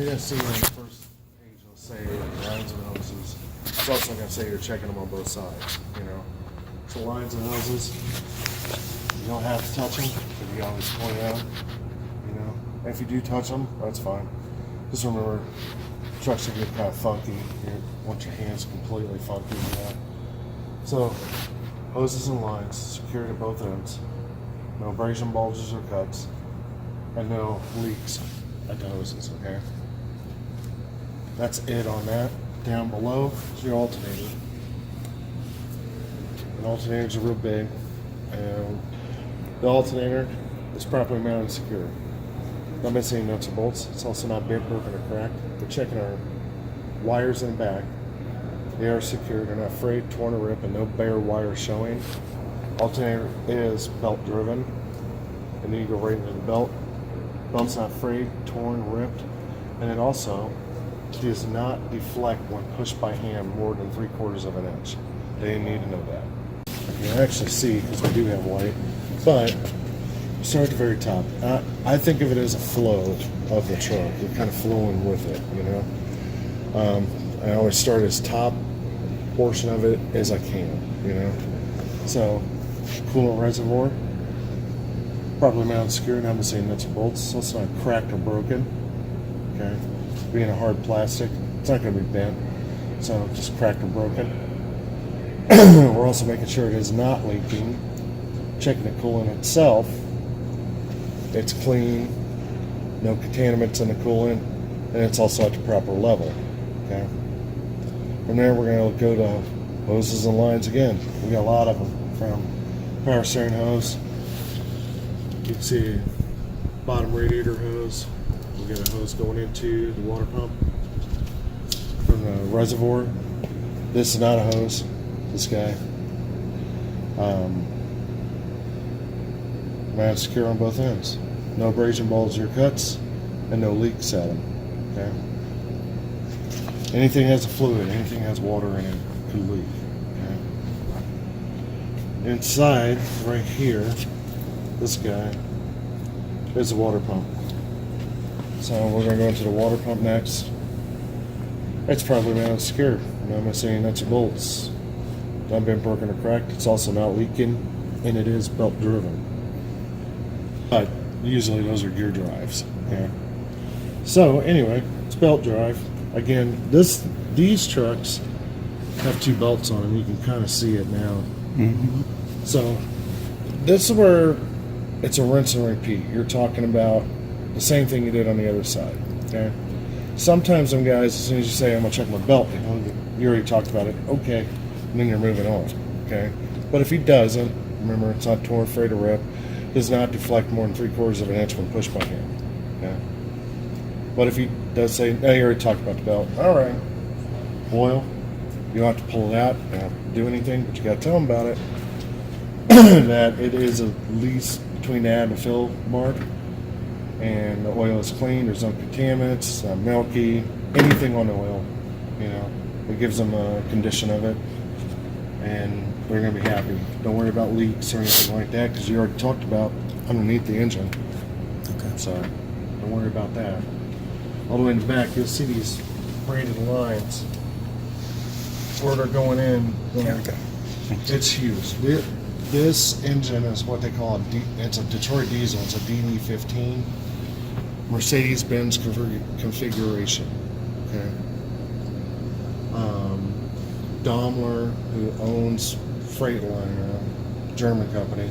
You're going to see on the first page, it'll say lines and hoses. It's also going to say you're checking them on both sides, you know. So lines and hoses, you don't have to touch them, but you always point out, you know. And if you do touch them, that's fine. Just remember, trucks will get kind of funky. You want your hands completely funky, you know. So, hoses and lines secured at both ends. No abrasion, bulges, or cuts. And no leaks at the hoses, okay? That's it on that. Down below is your alternator. And alternators are real big. And the alternator is properly mounted and secure. Not missing any nuts or bolts. It's also not bent, broken, or cracked. We're checking our wires in the back. They are secured. They're not frayed, torn, or ripped, and no bare wire showing. Alternator is belt driven. And then you go right into the belt. Belt's not frayed, torn, ripped, and it also does not deflect when pushed by hand more than 3/4 of an inch. They need to know that. You can actually see, because we do have white, but start at the very top. I think of it as a flow of the truck. You're kind of flowing with it, you know. I always start as top portion of it as I can, you know. So, coolant reservoir, properly mounted, secure, not missing nuts and bolts. So it's not cracked or broken. Okay, being a hard plastic, it's not going to be bent. So just cracked or broken. We're also making sure it is not leaking. Checking the coolant itself. It's clean, no contaminants in the coolant, and it's also at the proper level. Okay. From there, we're going to go to hoses and lines again. We got a lot of them, from power steering hose. You can see bottom radiator hose. We got a hose going into the water pump from the reservoir. This is not a hose. This guy. Mounted secure on both ends. No abrasion, bulges, or cuts, and no leaks at them. Okay. Anything has a fluid, anything has water in it, could leak. Okay. Inside, right here, this guy is a water pump. So we're going to go into the water pump next. It's probably mounted secure. No missing any nuts or bolts. Not been broken or cracked. It's also not leaking, and it is belt driven. But usually those are gear drives. Yeah. So anyway, it's belt drive. Again, these trucks have 2 belts on them. You can kind of see it now. Mm-hmm. So this is where it's a rinse and repeat. You're talking about the same thing you did on the other side. Okay. Sometimes them guys, as soon as you say, I'm gonna check my belt, you already talked about it. Okay, and then you're moving on. Okay. But if he doesn't, remember, it's not torn, frayed, or ripped. Does not deflect more than 3/4 of an inch when pushed by hand. Okay. But if he does say, no, you already talked about the belt. All right. Oil, you don't have to pull it out. You don't have to do anything, but you got to tell them about it. That it is at least between the add and the fill mark. And the oil is clean. There's no contaminants, milky, anything on the oil. You know, it gives them a condition of it. And they're going to be happy. Don't worry about leaks or anything like that, because you already talked about underneath the engine. Okay. So don't worry about that. All the way in the back, you'll see these braided lines where they're going in. Okay. It's huge. This engine is what they call it's a Detroit diesel. It's a DD15 Mercedes-Benz configuration. Okay. Daimler, who owns Freightliner, German company,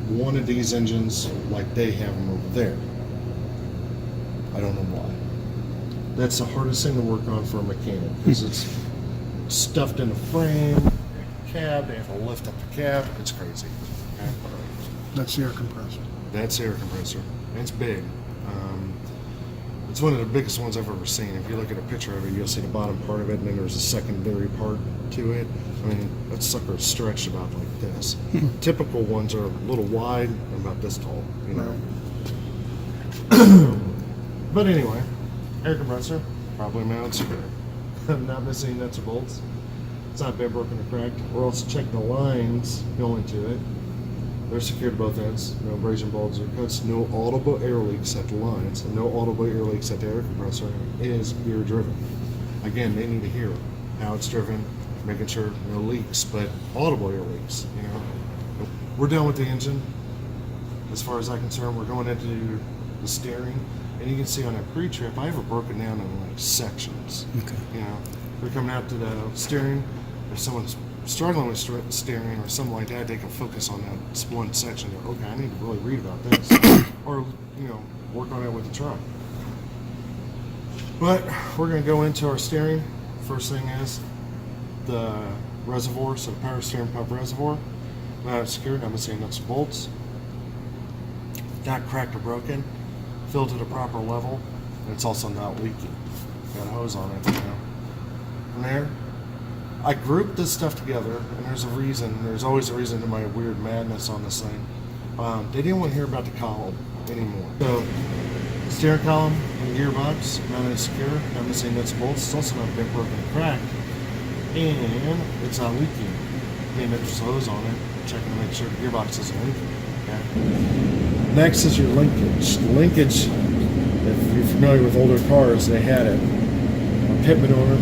one of these engines, like they have them over there. I don't know why. That's the hardest thing to work on for a mechanic, because it's stuffed in the frame, cab, they have to lift up the cab, it's crazy. Okay? That's the air compressor. That's the air compressor. It's big. It's one of the biggest ones I've ever seen. If you look at a picture of it, you'll see the bottom part of it, and then there's a secondary part to it. I mean, that sucker is stretched about like this. Typical ones are a little wide and about this tall, you know. But anyway, air compressor, probably mounted secure. Not missing nuts or bolts. It's not been broken or cracked. We're also checking the lines going to it. They're secured to both ends. No abrasion, bulges, or cuts. No audible air leaks at the lines, and no audible air leaks at the air compressor. Is gear driven. Again, they need to hear how it's driven, making sure no leaks, but audible air leaks. You know, we're done with the engine. As far as I'm concerned, we're going into the steering, and you can see on that pre-trip, I have it broken down in like sections. Okay. You know, we're coming out to the steering. If someone's struggling with steering or something like that, they can focus on that one section. They're, okay, I need to really read about this, or you know, work on it with the truck. But we're going to go into our steering. First thing is the reservoir, so the power steering pump reservoir. Not secured. I'm missing nuts and bolts. Not cracked or broken. Filled to the proper level. And it's also not leaking. Got a hose on it. You know. From there, I grouped this stuff together, and there's a reason. There's always a reason to my weird madness on this thing. They didn't want to hear about the column anymore. So, steering column and gearbox, mounted secure, not missing nuts and bolts. It's also not bent, broken, and cracked. And it's not leaking. Again, there's a hose on it, checking to make sure the gearbox isn't leaking. Okay. Next is your linkage. Linkage, if you're familiar with older cars, they had it. A pit maneuver,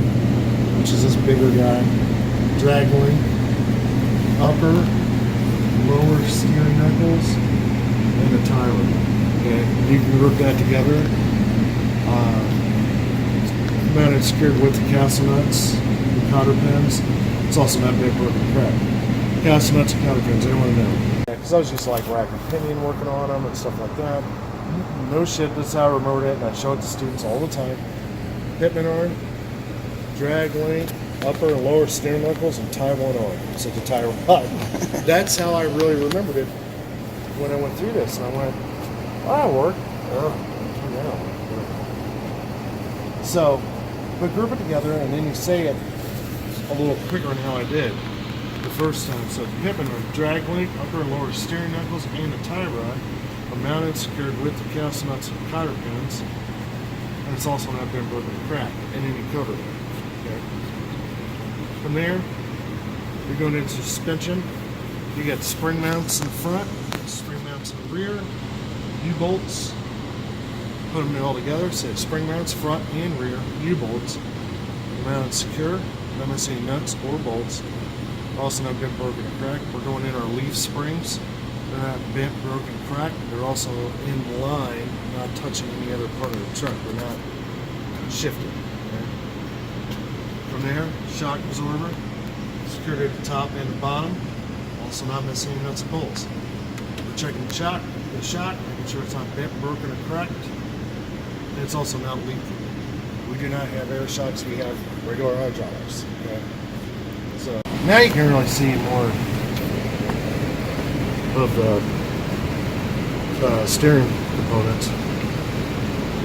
which is this bigger guy. Drag link, upper, lower steering knuckles, and the tie ring. Okay. You can group that together. Mounted secured with the castle nuts, the cotter pins. It's also not bent, broken, cracked. Castle nuts and cotter pins, anyone know? Because I was just like rack and pinion working on them and stuff like that. No shit, this is how I remembered it, and I show it to students all the time. Pitman arm, drag link, upper and lower steering knuckles, and tie one arm. So the tie rod. That's how I really remembered it when I went through this. And I went, oh, that'll work. Oh, yeah. So, but group it together, and then you say it a little quicker than how I did the first time. So the Pitman arm, drag link, upper and lower steering knuckles, and the tie rod are mounted, secured with the castle nuts and cotter pins, and it's also not been broken or cracked, and then you cover it. Okay. From there, you're going into suspension. You got spring mounts in the front, spring mounts in the rear, U-bolts. Put them all together. So spring mounts front and rear, U-bolts, mounted secure. Not missing nuts or bolts. Also not bent, broken, or cracked. We're going in our leaf springs. They're not bent, broken, cracked. They're also in line, not touching any other part of the truck. They're not shifted. Okay? From there, shock absorber, secured at the top and the bottom. Also not missing any nuts and bolts. We're checking the shock, making sure it's not bent, broken, or cracked. And it's also not leaking. We do not have air shocks. We have regular hydraulics. Okay. So now you can really see more of the steering components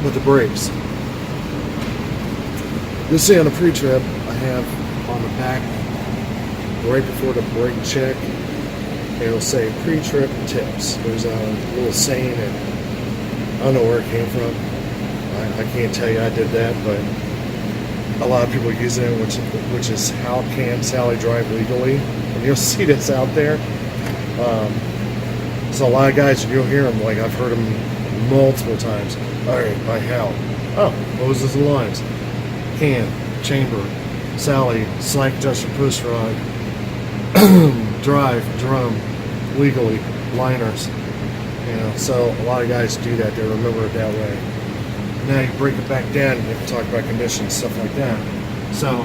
with the brakes. You'll see on the pre-trip, I have on the back, right before the brake check, it'll say pre-trip tips. There's a little saying, and I don't know where it came from. I can't tell you I did that, but a lot of people use it, which is how can Sally drive legally? And you'll see this out there. So a lot of guys, you'll hear them, like I've heard them multiple times. All right, by how? Oh, hoses and lines. Can, chamber, Sally, slack adjusted push rod, drive, drum, legally, liners. You know, so a lot of guys do that. They remember it that way. Now you break it back down and you can talk about conditions, stuff like that. So,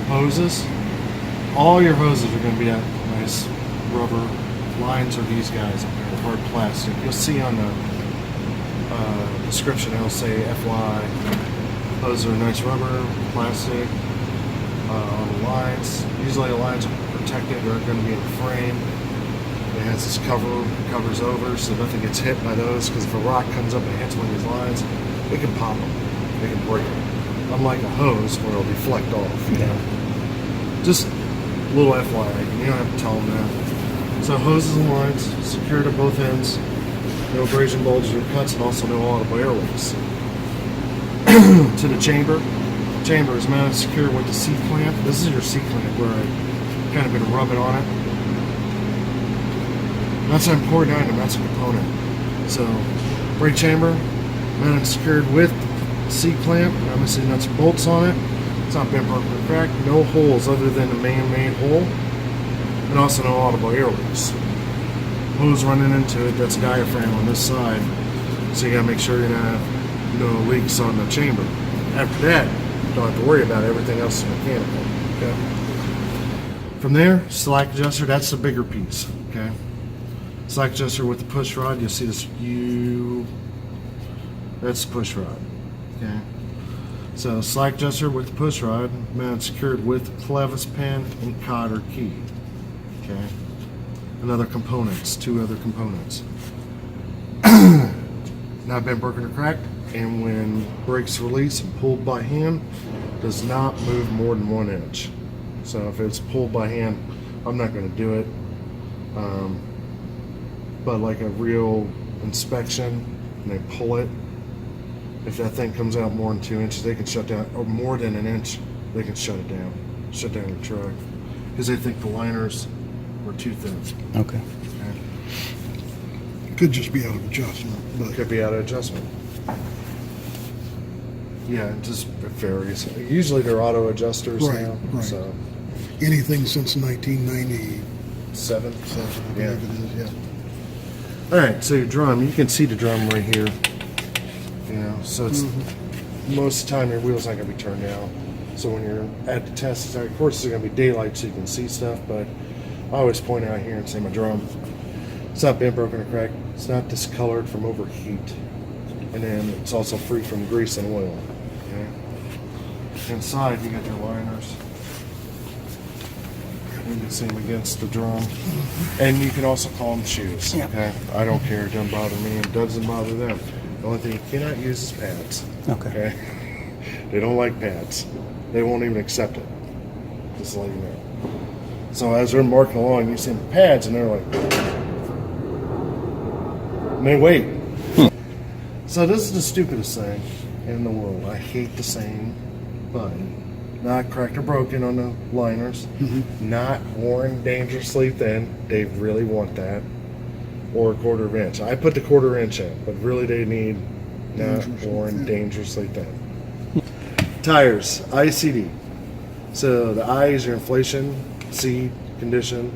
hoses, all your hoses are going to be that nice rubber. Lines are these guys up there with hard plastic. You'll see on the description, it'll say FY. Hoses are nice rubber, plastic. On the lines, usually the lines are protected. They're going to be in a frame. It has this covers over so nothing gets hit by those, because if a rock comes up and hits one of these lines, it can pop them, it can break them. Unlike a hose where it'll deflect off, you know. Just a little FYI, you don't have to tell them that. So hoses and lines, secured at both ends, no abrasion, bulges, or cuts, and also no audible air leaks. To the chamber. Chamber is mounted secure with the C-clamp. This is your C-clamp where I kind of been rubbing on it. That's an important item. That's a component. So, brake chamber, mounted and secured with C-clamp. Obviously, nuts and bolts on it. It's not bent, broken, or cracked. No holes other than the man-made hole. And also no audible air leaks. Hose running into it, that's diaphragm on this side. So you gotta make sure you don't have no leaks on the chamber. After that, you don't have to worry about it. Everything else is mechanical. Okay. From there, slack adjuster, that's the bigger piece. Okay. Slack adjuster with the push rod, you'll see this that's the push rod. Okay. So slack adjuster with the push rod, mounted secured with clevis pin and cotter key. Okay. Another components, 2 other components. Not been broken or cracked, and when brakes release and pulled by hand, does not move more than 1 inch. So if it's pulled by hand, I'm not going to do it. But like a real inspection, and they pull it, if that thing comes out more than 2 inches, they can shut down, or more than 1 inch, they can shut it down, shut down the truck, because they think the liners were too thin. Okay. Could just be out of adjustment, but Could be out of adjustment. Yeah, it just varies. Usually they're auto adjusters Right, now. right. So anything since 1997, 7. I Yeah. believe it is, yeah. All right. So your drum, you can see the drum right here. You know, so it's most of the time your wheel's not gonna be turned down. So when you're at the test, of course it's gonna be daylight so you can see stuff. But I always point out here and say my drum. It's not bent, broken, or cracked. It's not discolored from overheat. And then it's also free from grease and oil. Okay? Inside, you got your liners. You can see them against the drum. And you can also call them shoes. Yep. Okay? I don't care. It doesn't bother me. It doesn't bother them. The only thing you cannot use is pads. Okay. They don't like pads. They won't even accept it. Just to let you know. So as they're marking along, you see the pads, and they're like, and they wait. So this is the stupidest thing in the world. I hate the saying, but not cracked or broken on the liners, not worn dangerously thin. They really want that, or a 1/4 inch. I put the 1/4 inch in, but really they need not worn dangerously thin. Tires, ICD. So the I is your inflation, C, condition,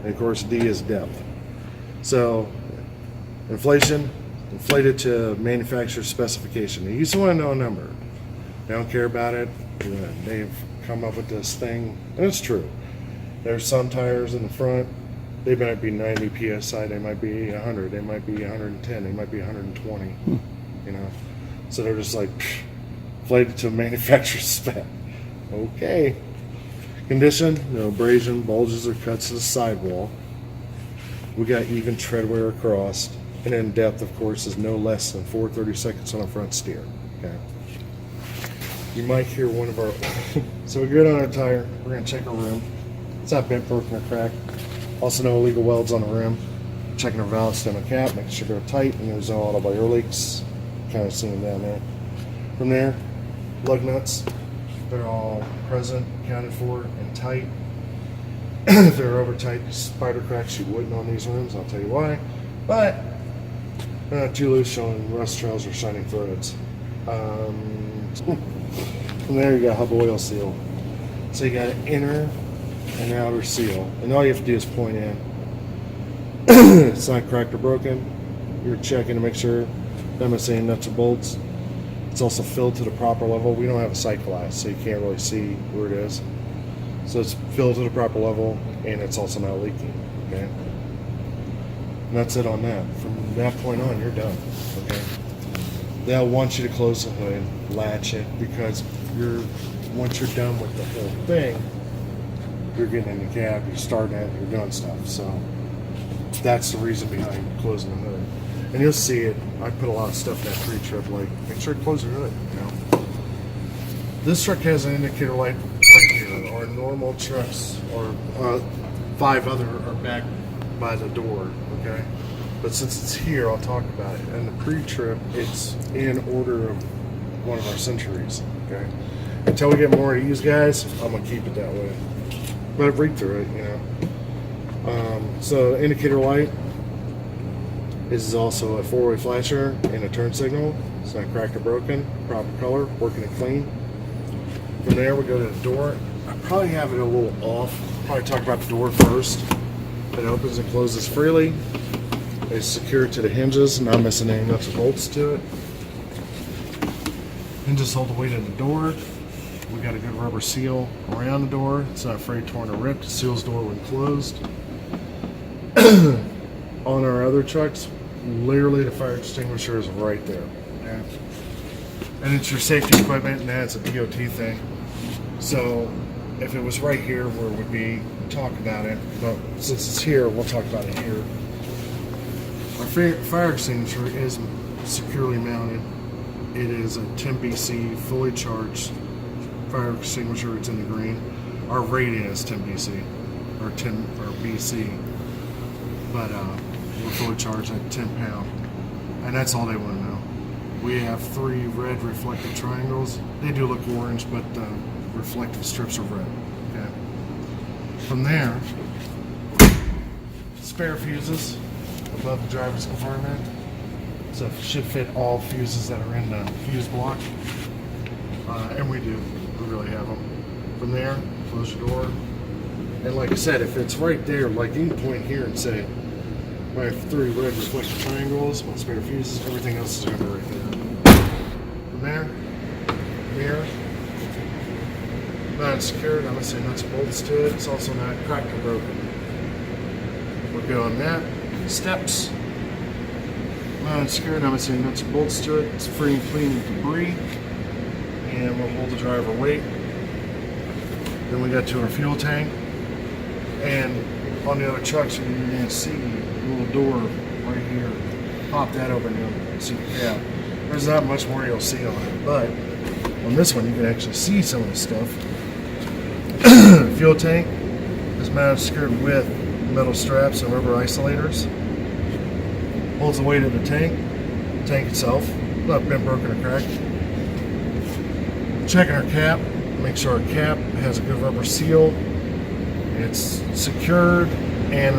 and of course D is depth. So inflation, inflated to manufacturer specification. They used to want to know a number. They don't care about it. They've come up with this thing, and it's true. There's some tires in the front, they might be 90 psi, they might be 100, they might be 110, they might be 120. You know, so they're just like inflated to manufacturer's spec. Okay. Condition, no abrasion, bulges, or cuts to the sidewall. We got even tread wear across. And then depth, of course, is no less than 4/32 on a front steer. Okay. You might hear one of our. So we get on our tire. We're gonna check our rim. It's not bent, broken, or cracked. Also, no illegal welds on the rim. Checking our valve stem and cap, making sure they're tight and there's no audible air leaks. Kind of seeing them down there. From there, lug nuts. They're all present, accounted for, and tight. If they're over tight, spider cracks, you wouldn't on these rims. I'll tell you why. But they're not too loose, showing rust trails or shining threads. From there, you got hub oil seal. So you got an inner and outer seal, and all you have to do is point in. It's not cracked or broken. You're checking to make sure MSA nuts and bolts. It's also filled to the proper level. We don't have a sight glass, so you can't really see where it is. So it's filled to the proper level, and it's also not leaking. Okay. And that's it on that. From that point on, you're done. Okay. They'll want you to close the hood, latch it, because once you're done with the whole thing, you're getting in the cab, you're starting it, you're doing stuff. So that's the reason behind closing the hood. And you'll see it. I put a lot of stuff in that PreTrip, like make sure to close the hood. You know. This truck has an indicator light right here. Our normal trucks, or 5 other, are back by the door. Okay. But since it's here, I'll talk about it. And the PreTrip, it's in order of one of our centuries. Okay. Until we get more of these guys, I'm gonna keep it that way. But read through it, you know. So indicator light, This is also a four-way flasher and a turn signal. It's not cracked or broken. Proper color, working it clean. From there, we go to the door. I probably have it a little off. Probably talk about the door first. It opens and closes freely. It's secured to the hinges, not missing any nuts or bolts to it. Hinges hold the weight of the door. We got a good rubber seal around the door. It's not afraid torn or ripped. It seals the door when closed. On our other trucks, literally the fire extinguisher is right there. Okay? And it's your safety equipment, and that's a DOT thing. So if it was right here where it would be, talk about it. But since it's here, we'll talk about it here. Our fire extinguisher is securely mounted. It is a 10 BC fully charged fire extinguisher. It's in the green. Our rating is 10 BC or 10 or BC, but we're fully charged at 10 pound, and that's all they want to know. We have 3 red reflective triangles. They do look orange, but the reflective strips are red. Okay. From there, spare fuses above the driver's compartment. So it should fit all fuses that are in the fuse block. And we do. We really have them. From there, close your door. And like I said, if it's right there, like you can point here and say, I have 3 red reflective triangles, my spare fuses, everything else is going to be right there. From there, mirror. Not secured, I'm going to say nuts and bolts to it. It's also not cracked or broken. We're going that. Steps. Not secured, I'm going to say nuts and bolts to it. It's free and clean of debris. And we'll hold the driver weight. Then we got to our fuel tank. And on the other trucks, you're going to see a little door right here. Pop that open and you'll see the cab. There's not much more you'll see on it, but on this one you can actually see some of the stuff. Fuel tank is mounted secured with metal straps and rubber isolators. Holds the weight of the tank itself, not been broken or cracked. Checking our cap, make sure our cap has a good rubber seal. It's secured, and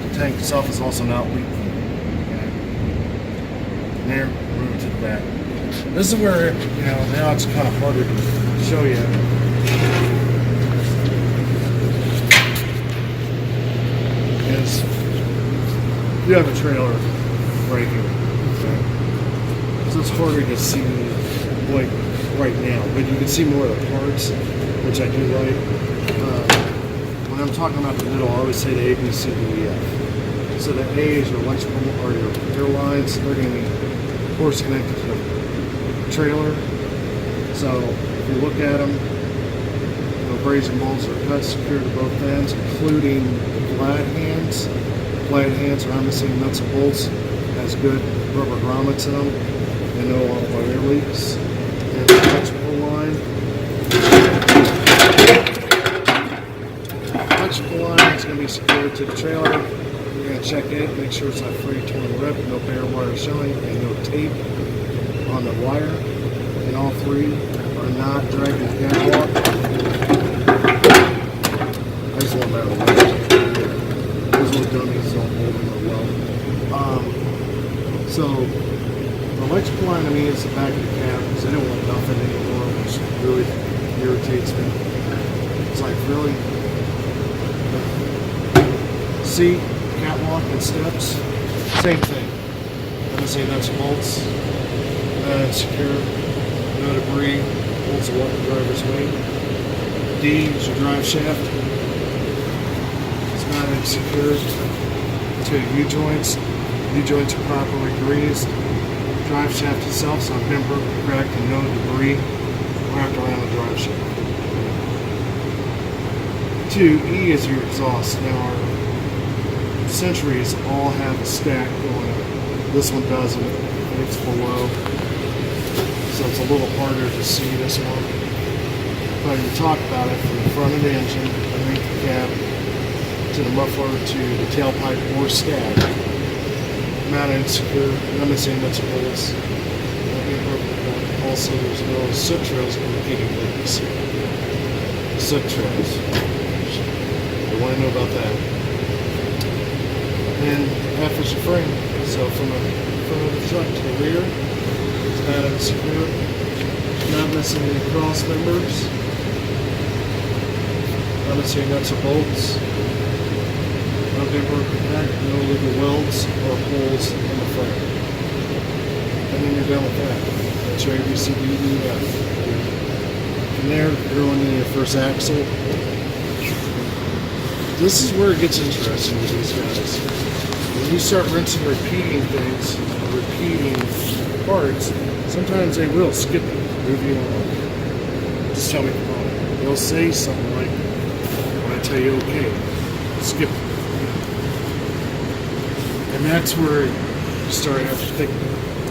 the tank itself is also not leaking. Okay. And there, move to the back. This is where, now it's kind of harder to show you. Is you have a trailer right here. Okay. So it's harder to see, like, right now, but you can see more of the parts, which I do like. When I'm talking about the middle, I always say the A, B, C, D, E, F. So the A is your electrical or your air lines. They're going to be, of course, connected to the trailer. So if you look at them, the brazen bolts are cut secure to both ends, including the glad hands. Glad hands are missing nuts and bolts. Has good rubber grommets in them. They know all about air leaks. And the electrical line. Electrical line is going to be secured to the trailer. We're going to check it, make sure it's not free, torn, or ripped, no bare wire showing, and no tape on the wire. And all 3 are not dragging the catwalk. I just want that on. Those little dummies don't hold them well. So the electrical line to me is the back of the cab because I don't want nothing anymore, which really irritates me. It's like, really? Seat, catwalk, and steps, same thing. I'm going to say nuts and bolts, secure, no debris, holds the driver's weight. D is your drive shaft. It's mounted secured to U-joints. U-joints are properly greased. Drive shaft itself is not been broken, cracked, and no debris wrapped around the drive shaft. 2E is your exhaust. Now our Centuries all have a stack going up. This one doesn't. It's below. So it's a little harder to see this one. But you talk about it from the front of the engine, underneath the cab, to the muffler, to the tailpipe or stack. Mounted secure, I'm saying that's bolts. Also, there's no soot trails indicating leaks. Soot trails. I want to know about that. and half is your frame. So from the front of the truck to the rear, it's mounted and secured. Not missing any cross members. Not missing any nuts or bolts. Not being broken back. No illegal welds or holes in the frame. And then you're done with that. That's your A, B, C, D, E, F. From there, you're on your first axle. This is where it gets interesting with these guys. When you start rinsing and repeating things, repeating parts, sometimes they will skip it, move you on. Just tell me the problem. They'll say something like, when I tell you okay, skip it. And that's where you start to have to think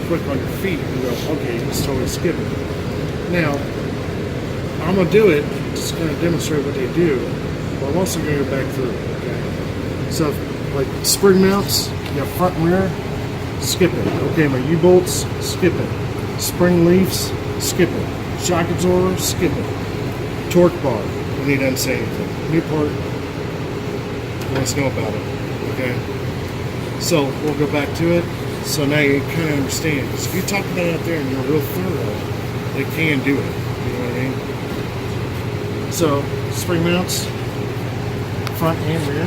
quick on your feet and go, okay, just totally skip it. Now, I'm going to do it, just going to demonstrate what they do, but I'm also going to go back through it, okay? So, like spring mounts, you have front and rear, skip it. Okay, my U-bolts, skip it. Spring leafs, skip it. Shock absorber, skip it. Torque bar, when he doesn't say anything. New part, let's know about it, okay? So, we'll go back to it. So now you kind of understand. Because if you talk about it out there and you're real thorough, they can do it. You know what I mean? So, spring mounts, front and rear,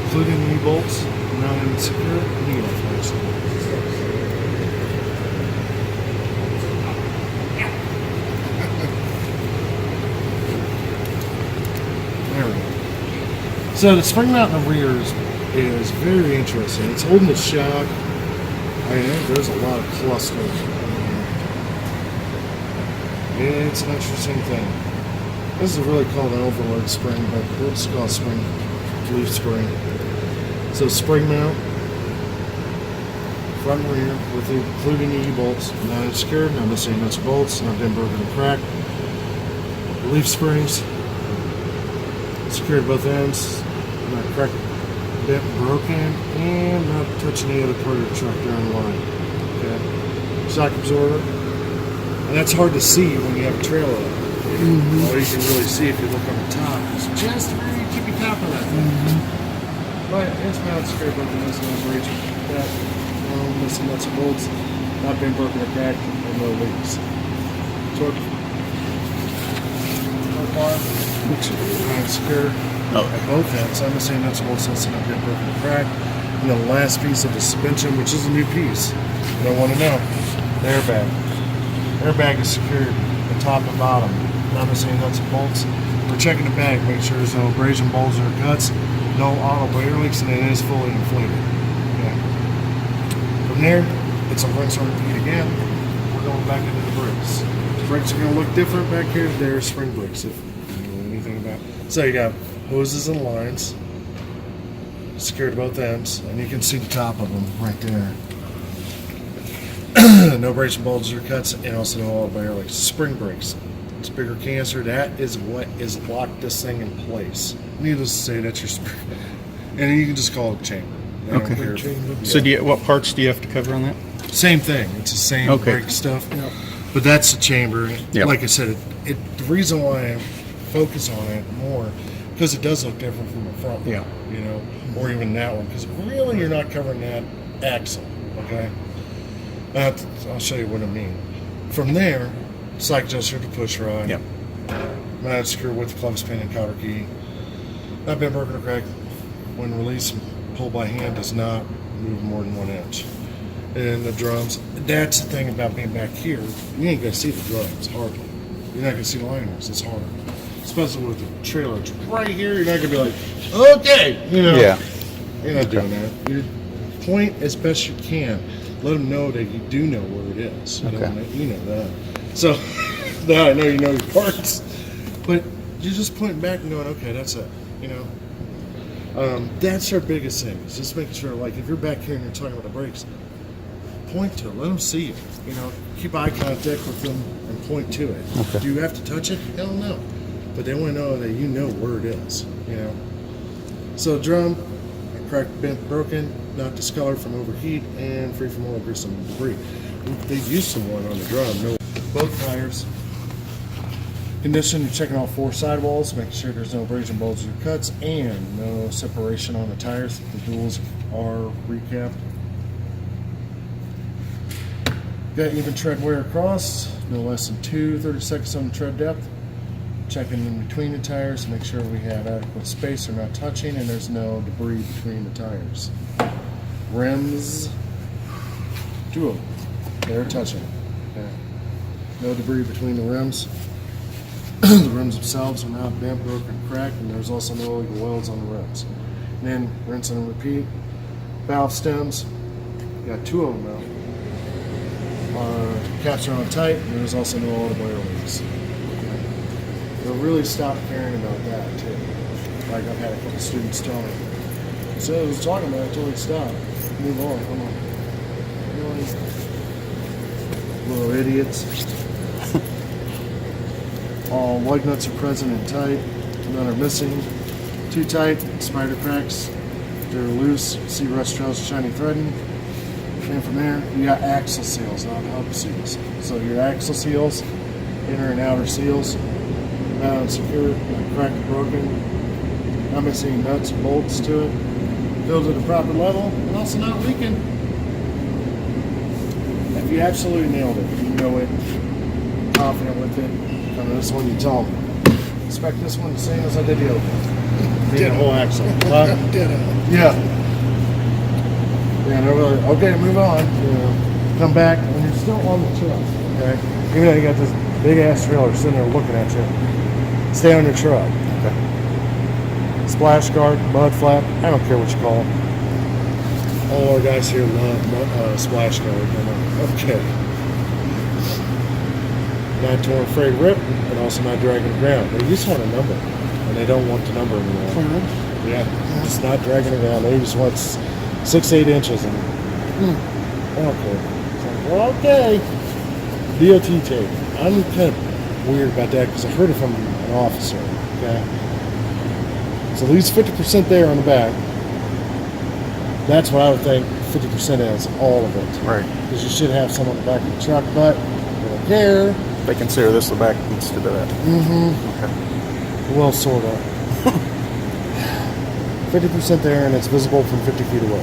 including the U-bolts, mounted and secure. Knee off first. There we go. So the spring mount in the rear is very interesting. It's holding the shock. I mean, there's a lot of clusters. It's an interesting thing. This is really called an overload spring, but we'll just call it spring, leaf spring. So spring mount, front and rear, with including the U-bolts, not secured, not missing nuts or bolts, not been broken or cracked. Leaf springs, secured both ends, not cracked, bent, broken, and not touching any other part of the truck during the line. Okay. Shock absorber, and that's hard to see when you have a trailer up. All you can really see if you look on the top is just a very tippy top of that thing. But it's mounted secure, but there's no bridge. That missing nuts and bolts, not been broken or cracked, and no leaks. Torque bar, mounted secure. At both ends, I'm missing nuts and bolts, that's not been broken or cracked. And the last piece of the suspension, which is a new piece, you don't want to know, the airbag. Airbag is secured at top and bottom. Not missing nuts and bolts. We're checking the bag, make sure there's no abrasion, bulges, or cuts, no auto air leaks, and it is fully inflated. Okay. From there, it's a rinse and repeat again. We're going back into the brakes. The brakes are going to look different back here. They're spring brakes, if you know anything about it. So you got hoses and lines secured to both ends, and you can see the top of them right there. No abrasion, bulges, or cuts, and also no auto air leaks. Spring brakes. It's bigger canister. That is what is locked this thing in place. Needless to say, that's your spring. And you can just call it chamber. Okay. Chamber. So what parts do you have to cover on that? Same thing. It's the same brake stuff. Yep. But that's the chamber. Yep. Like I said, the reason why I focus on it more, because it does look different from the front. Yeah. You know, or even that one. Because really you're not covering that axle. Okay? I'll show you what I mean. From there, slide adjuster to push rod. Yep. Mounted secure with the clevis pin and cotter key. Not been broken or cracked. When released, pulled by hand does not move more than 1 inch. And the drums, that's the thing about being back here. You ain't gonna see the drums hardly. You're not gonna see the liners. It's hard, especially with the trailer. It's right here. You're not gonna be like, okay, you know. Yeah. You're not doing that. You point as best you can. Let them know that you do know where it is. You Okay. You know that. So now I know you know your parts, but you're just pointing back and going, okay, that's it. You know, that's our biggest thing. Is just making sure, like, if you're back here and you're talking about the brakes, point to it. Let them see it. You know, keep eye contact with them and point to it. Okay. Do you have to touch it? Hell no. But they want to know that you know where it is. You know. So drum, cracked, bent, broken, not discolored from overheat, and free from oil, grease, and debris. They used some one on the drum. No, both tires. Condition, you're checking all 4 sidewalls, making sure there's no abrasion, bulges, or cuts, and no separation on the tires. The duals our recap. Got even tread wear across, no less than 30 on the tread depth. Checking in between the tires to make sure we have adequate space, they're not touching, and there's no debris between the tires. Rims, 2 of them, they're touching. Okay. No debris between the rims. The rims themselves are not bent, broken, cracked, and there's also no illegal welds on the rims. And then rinse and repeat. Valve stems, got 2 of them now. Our caps are on tight, and there's also no audible air leaks. Okay. They'll really stop caring about that too. Like I've had a couple students tell me. So I was talking about it until it stopped. Move on, come on. Really? Little idiots. All lug nuts are present and tight. None are missing. Too tight, spider cracks. They're loose. See rust trails, shiny threading. And from there, you got axle seals, not hub seals. So your axle seals, inner and outer seals, secure, not cracked or broken. Not missing nuts or bolts to it. Filled at the proper level, and also not leaking. If you absolutely nailed it, you know it, confident with it. I mean, this one you tell them. Expect this one the same as I did the other one. Being a whole axle. Huh? Yeah. Yeah, and they're like, okay, move on. You know, come back, and you're still on the truck. Okay? Even though you got this big ass trailer sitting there looking at you, stay on your truck. Okay? Splash guard, mud flap, I don't care what you call them. All our guys here love splash guard. Okay. Not torn, frayed, rip, but also not dragging the ground. They just want a number, and they don't want the number anymore. Yeah, it's not dragging it down. They just want 6-8 inches. And okay. It's like, well, okay. DOT tape. I'm kind of weird about that because I heard it from an officer. Okay. So leaves 50% there on the back. That's what I would think 50% is, all of it. Right. Because you should have some on the back of the truck, but they don't care. They consider this the back instead of that. Okay. Well, sort of. 50% there, and it's visible from 50 feet away.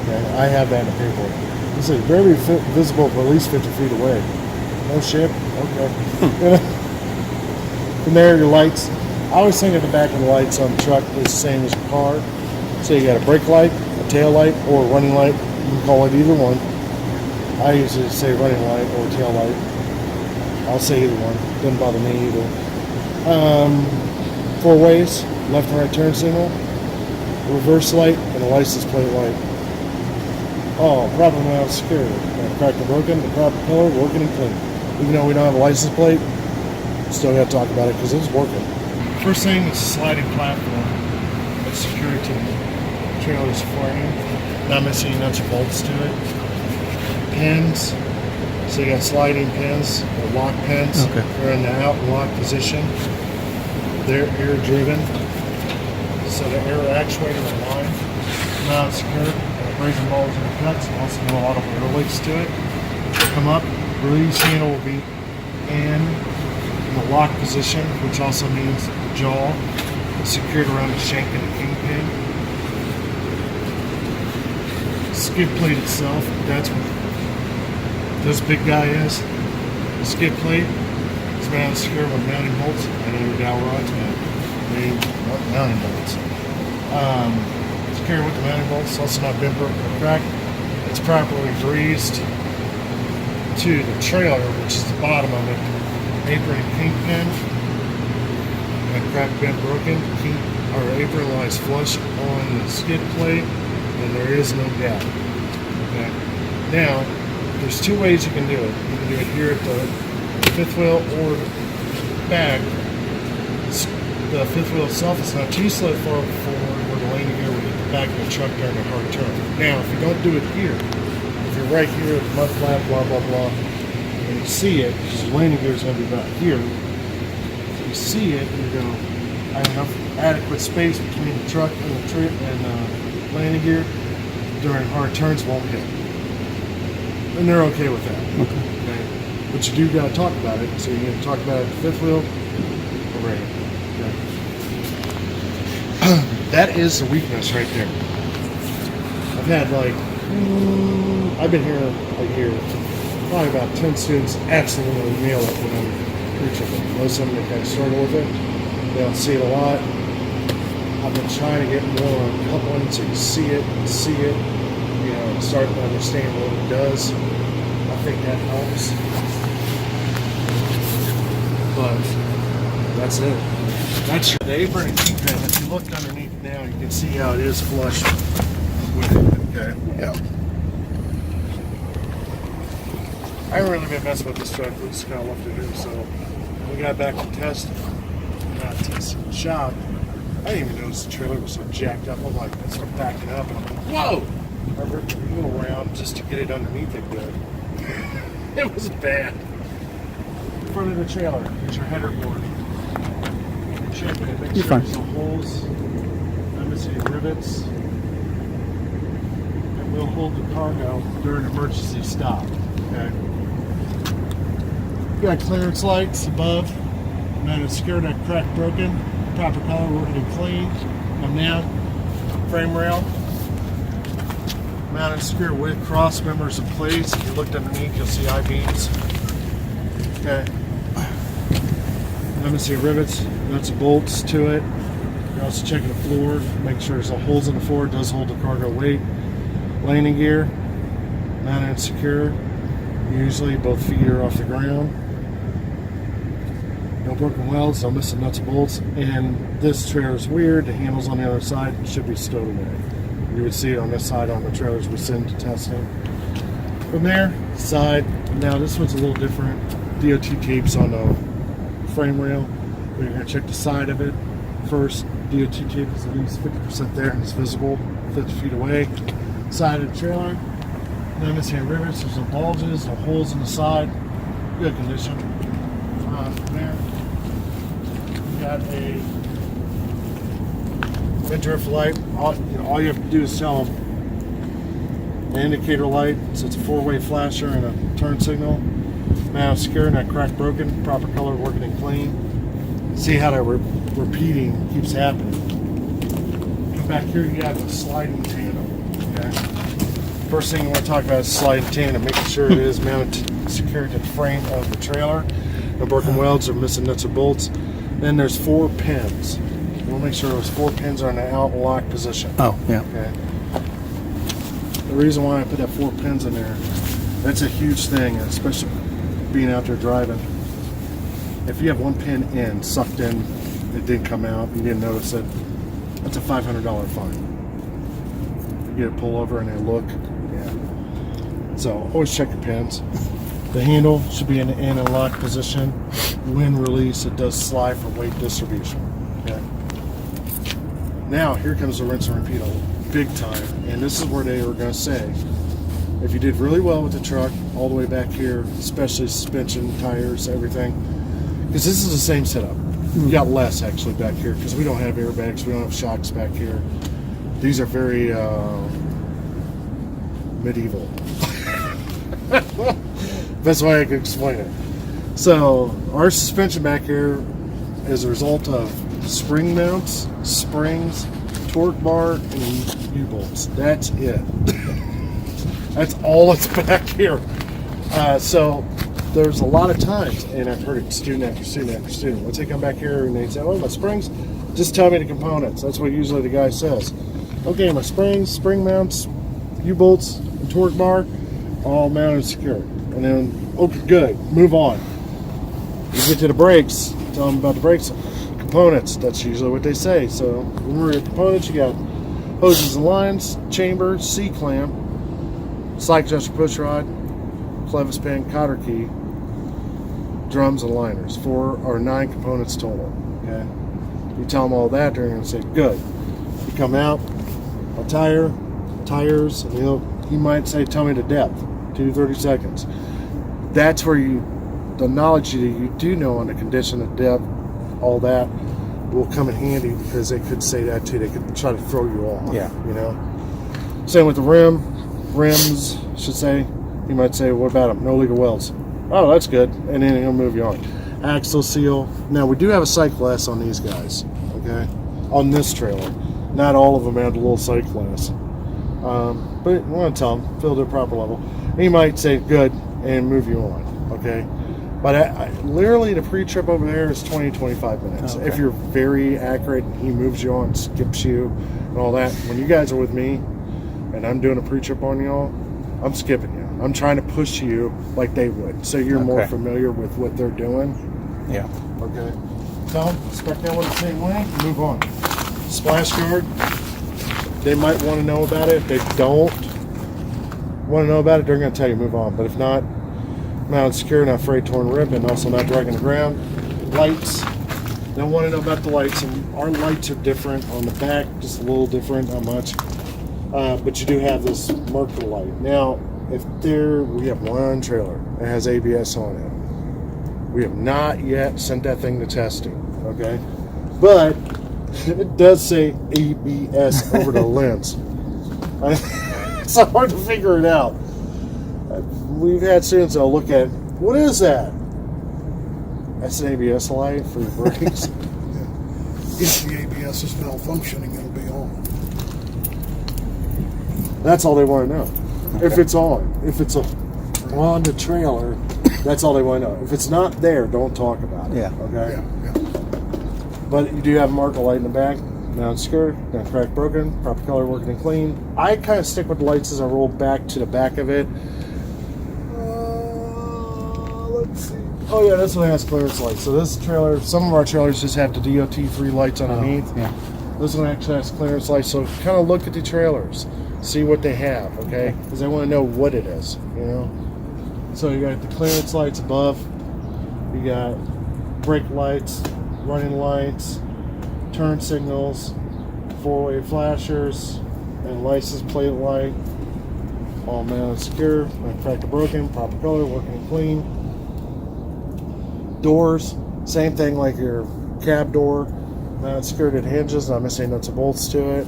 Okay? I have that in the paperwork. It says very visible from at least 50 feet away. No shit? Okay. From there, your lights. I always think of the back of the lights on the truck is the same as your car. So you got a brake light, a tail light, or a running light. You can call it either one. I usually say running light or tail light. I'll say either one. Doesn't bother me either. 4 ways, left and right turn signal, reverse light, and a license plate light. Oh, problem now security. Cracked and broken, the proper pillar, working and clean. Even though we don't have a license plate, still got to talk about it because it's working. First thing is sliding platform. That's secured to the trailer's frame. Not missing any nuts or bolts to it. Pins. So you got sliding pins, or lock pins. Okay. They're in the out lock position. They're air driven. So the air actuator is line. Not secure. Brazen balls and cuts. Also no audible air leaks to it. They'll come up. Release handle will be in the lock position, which also means the jaw is secured around the shank and the kingpin. Skid plate itself, that's what this big guy is. The skid plate is mounted secure with mounting bolts and under dowel rods, mounting bolts. Secure with the mounting bolts, also not bent, broken, or cracked. It's properly greased to the trailer, which is the bottom of it. Apron and kingpin, and cracked, bent, broken. Apron lies flush on the skid plate, and there is no gap. Okay. Now, there's 2 ways you can do it. You can do it here at the 5th wheel or back. The 5th wheel itself is not too slow far forward where the landing gear will hit the back of the truck during a hard turn. Now, if you don't do it here, if you're right here at the mud flap, blah, blah, blah, and you see it, because the landing gear is going to be about here, you see it, and you go, I have enough adequate space between the truck and the trip and landing gear during hard turns won't hit. And they're okay with that. Okay. But you do got to talk about it. So you're going to talk about it at the 5th wheel over here. Okay. That is the weakness right there. I've had like, I've been here a year. Probably about 10 students absolutely nail it when I'm PreTripping. Most of them, they kind of struggle with it. They don't see it a lot. I've been trying to get more on coupling so you see it, you know, start to understand what it does. I think that helps. But that's it. That's your apron and heat gun. If you look underneath now, you can see how it is flush with it. Okay. Yeah. I haven't really been messing with this truck. We just kind of left it here. So we got back to testing. Got testing the shop. I didn't even notice the trailer was so jacked up. I'm like, I started backing up and I'm like, whoa! I ripped the wheel around just to get it underneath it good. It was bad. Front of the trailer, here's your header board. Check it, make sure there's no holes. I'm missing rivets. And we'll hold the cargo during emergency stop. Okay. You got clearance lights above. Mounted secure, that crack broken. Proper color, working and clean. Come down. Frame rail. Mounted secure with cross members in place. If you looked underneath, you'll see I-beams. Okay. Let me see rivets, nuts and bolts to it. You're also checking the floor, make sure there's no holes in the floor. It does hold the cargo weight. Landing gear, mounted and secure. Usually both feet are off the ground. No broken welds, no missing nuts and bolts. And this trailer is weird. The handles on the other side should be stowed away. You would see it on this side on the trailers we send to testing. From there, side. Now this one's a little different. DOT tapes on the frame rail. We're going to check the side of it first. DOT tape is at least 50% there and it's visible 50 feet away. Side of the trailer. No missing rivets. There's no bulges, no holes in the side. Good condition. From there, we got a mid-drift light. All you have to do is tell them the indicator light. So it's a four-way flasher and a turn signal. Now secure and that crack broken, proper color, working and clean. See how that repeating keeps happening. Come back here, you have a sliding tandem. Okay. First thing you want to talk about is sliding tandem, making sure it is mounted secure to the frame of the trailer. No broken welds or missing nuts or bolts. Then there's 4 pins. We'll make sure those 4 pins are in the out lock position. Oh, yeah. Okay. The reason why I put that 4 pins in there, that's a huge thing, especially being out there driving. If you have 1 pin in, sucked in, it didn't come out, you didn't notice it, that's a $500 fine. You get a pullover and they look, yeah. So always check your pins. The handle should be in the in and lock position. When release, it does slide for weight distribution. Okay. Now here comes the rinse and repeat big time, and this is where they were going to say, if you did really well with the truck, all the way back here, especially suspension, tires, everything, because this is the same setup. You got less actually back here because we don't have airbags, we don't have shocks back here. These are very medieval. Best way I can explain it. So our suspension back here is a result of spring mounts, springs, torque bar, and U-bolts. That's it. That's all that's back here. So there's a lot of times, and I've heard it student after student after student, once they come back here and they say, oh, my springs, just tell me the components. That's what usually the guy says. Okay, my springs, spring mounts, U-bolts, and torque bar, all mounted and secure. And then, okay, good, move on. You get to the brakes, tell them about the brakes components. That's usually what they say. So remember your components, you got hoses and lines, chamber, C-clamp, slide adjuster push rod, clevis pin, cotter key, drums and liners. 4 or 9 components total. Okay, you tell them all that, they're going to say good. You come out, a tires, and he might say, tell me the depth, 2 to 30 seconds. That's where the knowledge that you do know on the condition, the depth, all that will come in handy, because they could say that too. They could try to throw you off. Yeah. You know. Same with the rims, should say. You might say, what about them? No legal welds. Oh, that's good. And then he'll move you on. Axle seal. Now, we do have a sight glass on these guys, okay? On this trailer. Not all of them have a little sight glass. But you want to tell them, fill to a proper level. He might say good and move you on, okay? But literally the pre-trip over there is 20, 25 minutes. Okay. If you're very accurate, he moves you on, skips you, and all that. When you guys are with me and I'm doing a pre-trip on y'all, I'm skipping you. I'm trying to push you like they would, so you're more Okay. familiar with what they're doing. Yeah. Okay. Tell them, spec that one the same way, move on. Splash guard, they might want to know about it. If they don't want to know about it, they're going to tell you move on. But if not, mounted secure, not freight torn rip, and also not dragging the ground. Lights, they want to know about the lights. And our lights are different on the back, just a little different, not much. But you do have this marker light. Now, we have one trailer that has ABS on it. We have not yet sent that thing to testing, okay? But it does say ABS over the lens. It's hard to figure it out. We've had students that'll look at, what is that? That's an ABS light for your brakes. If the ABS is malfunctioning, it'll be on. That's all they want to know. If it's on. If it's on the trailer, that's all they want to know. If it's not there, don't talk about it. Yeah. Okay? Yeah. But you do have a marker light in the back. Now it's skirt, now cracked broken, proper color working and clean. I kind of stick with the lights as I roll back to the back of it. Let's see. Oh yeah, this one has clearance lights. So this trailer, some of our trailers just have the DOT3 lights underneath. Yeah. This one actually has clearance lights. So kind of look at the trailers, see what they have, okay? Because I want to know what it is, you know? So you got the clearance lights above. You got brake lights, running lights, turn signals, four-way flashers, and license plate light. All mounted secure, not cracked or broken, proper color, working and clean. Doors, same thing like your cab door, mounted skirted hinges, not missing nuts and bolts to it.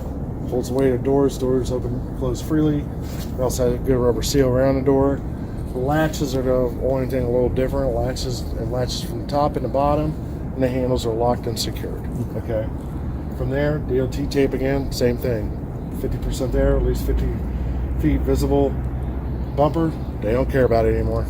Holds the weight of doors, doors open, close freely. We also have a good rubber seal around the door. The latches are the only thing a little different. It latches from the top and the bottom, and the handles are locked and secured. Okay. From there, DOT tape again, same thing. 50% there, at least 50 feet visible. Bumper, they don't care about it anymore.